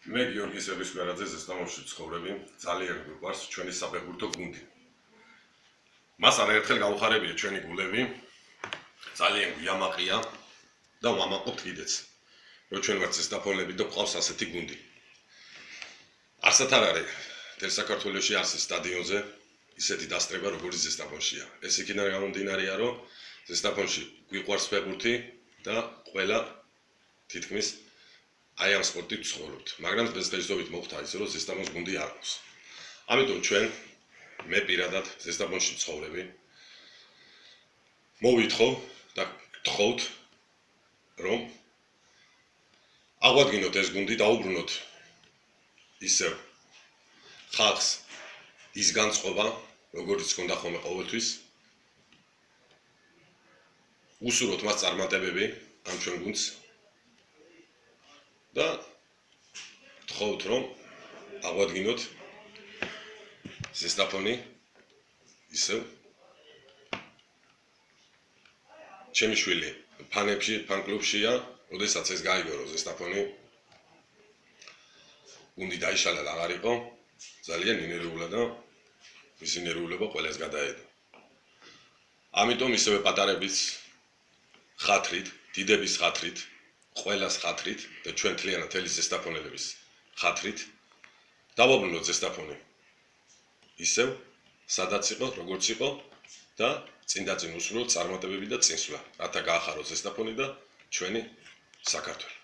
მე გიორგი სებისკვერაძე ზესტამონში ცხოვრები, ძალიან გვიყვარს ჩვენი საფეხბურთო გუნდი. მას არაერთხელ გავუხარებია ჩვენი გულები, ძალიან გვიამაყია და ვამაყობთ კიდეც, რომ ჩვენ ვართ ზესტაფონელები და გვყავს ასეთი გუნდი. არსად არ არის მთელ საქართველოში არსის სტადიონზე ისეთი დასწრება, როგორც ზესტაფონშია. ეს იქიდან გამომდინარეა, რომ ზესტაფონში გვიყვარს ფეხბურთი და ყველა თითქმის აი ამ სპორტით ცხოვრობთ, მაგრამ დღესდღეობით მოხდა ის, რომ ზესტაფონის გუნდი არ აქვს. ამიტომ ჩვენ მე პირადად ზესტაფონში ცხოვრები. მოვითხოვ და გთხოვთ, რომ აღვადგინოთ ეს გუნდი, დაუბრუნოთ ისევ ხალხს ის განწყობა, როგორც გქონდა ხოლმე ყოველთვის. უსურვოთ მას წარმატებები ამ ჩვენ გუნდს. და გთხოვთ, რომ აღვადგინოთ ზესტაფონი ისევ ჩემი შვილი ფან-კლუბშია, როდესაც ეს გაიგო, რომ ზესტაფონი გუნდი დაიშალა და აღარ იყო, ძალიან ინერვიულა და მისი ინერვიულობა ყველას გადაედო. ამიტომ ისევე პატარების ხათრით, დიდების ხათრით, ყველას ხათრით და ჩვენ თლიანად თელი ზესტაფონელების ხათრით დავაბრუნოთ ზესტაფონი ისევ სადაც იყო, როგორც იყო და წინ უსურვოთ წარმატებები და წინსვლა, რათა გაახაროთ ზესტაფონი და ჩვენი საქართველო.